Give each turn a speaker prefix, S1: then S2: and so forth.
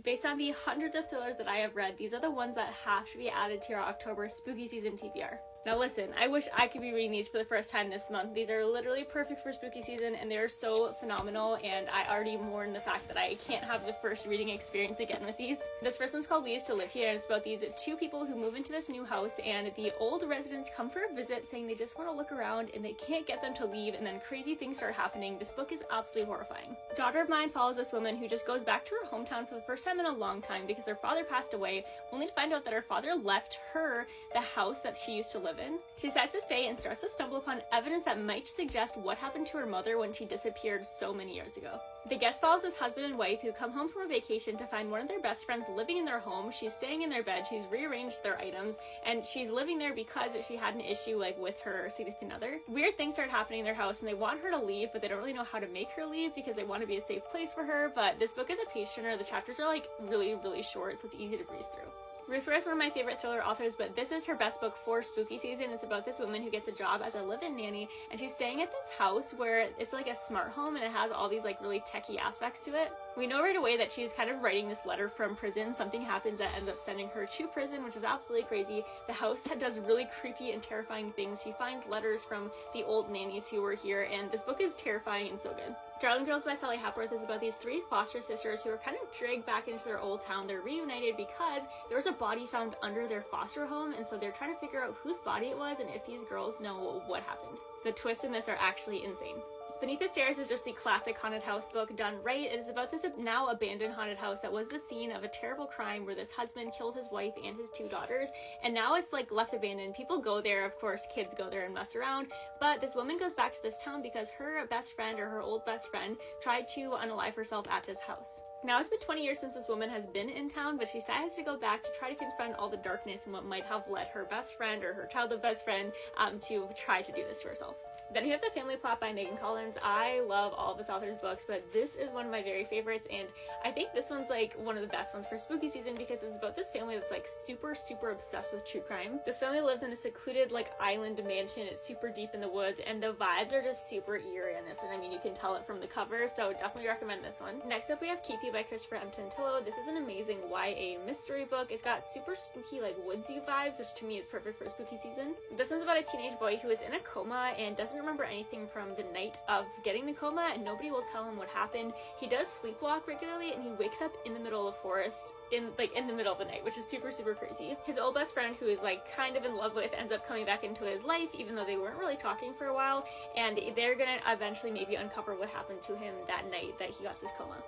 S1: Based on the hundreds of thrillers that I have read, these are the ones that have to be added to your October spooky season TBR. Now listen, I wish I could be reading these for the first time this month. These are literally perfect for spooky season and they're so phenomenal, and I already mourn the fact that I can't have the first reading experience again with these. This first one's called We Used to Live Here, and it's about these two people who move into this new house, and the old residents come for a visit saying they just want to look around and they can't get them to leave, and then crazy things start happening. This book is absolutely horrifying. Daughter of Mine follows this woman who just goes back to her hometown for the first time in a long time because her father passed away, only to find out that her father left her the house that she used to live in. She decides to stay and starts to stumble upon evidence that might suggest what happened to her mother when she disappeared so many years ago. The guest follows this husband and wife who come home from a vacation to find one of their best friends living in their home. She's staying in their bed, she's rearranged their items, and she's living there because she had an issue with her significant other. Weird things start happening in their house and they want her to leave, but they don't really know how to make her leave because they want to be a safe place for her. But this book is a page turner. The chapters are really short, so it's easy to breeze through. Ruth Ware is one of my favorite thriller authors, but this is her best book for spooky season. It's about this woman who gets a job as a live-in nanny, and she's staying at this house where it's like a smart home and it has all these really techie aspects to it. We know right away that she's kind of writing this letter from prison. Something happens that ends up sending her to prison, which is absolutely crazy. The house does really creepy and terrifying things. She finds letters from the old nannies who were here, and this book is terrifying and so good. Darling Girls by Sally Hepworth is about these three foster sisters who are kind of dragged back into their old town. They're reunited because there was a body found under their foster home, and so they're trying to figure out whose body it was and if these girls know what happened. The twists in this are actually insane. Beneath the Stairs is just the classic haunted house book done right. It is about this now abandoned haunted house that was the scene of a terrible crime where this husband killed his wife and his two daughters, and now it's left abandoned. People go there, of course, kids go there and mess around, but this woman goes back to this town because her best friend, or her old best friend, tried to unalive herself at this house. Now it's been 20 years since this woman has been in town, but she decides to go back to try to confront all the darkness and what might have led her best friend, or her childhood best friend, to try to do this to herself. Then we have The Family Plot by Megan Collins. I love all of this author's books, but this is one of my very favorites, and I think this one's one of the best ones for spooky season because it's about this family that's super obsessed with true crime. This family lives in a secluded island mansion. It's super deep in the woods, and the vibes are just super eerie in this, and I mean, you can tell it from the cover, so definitely recommend this one. Next up we have Keep You by Christopher M. Tantillo. This is an amazing YA mystery book. It's got super spooky woodsy vibes, which to me is perfect for spooky season. This one's about a teenage boy who is in a coma and doesn't remember anything from the night of getting the coma, and nobody will tell him what happened. He does sleepwalk regularly, and he wakes up in the middle of the forest in the middle of the night, which is super crazy. His old best friend, who is kind of in love with, ends up coming back into his life, even though they weren't really talking for a while, and they're gonna eventually maybe uncover what happened to him that night that he got this coma.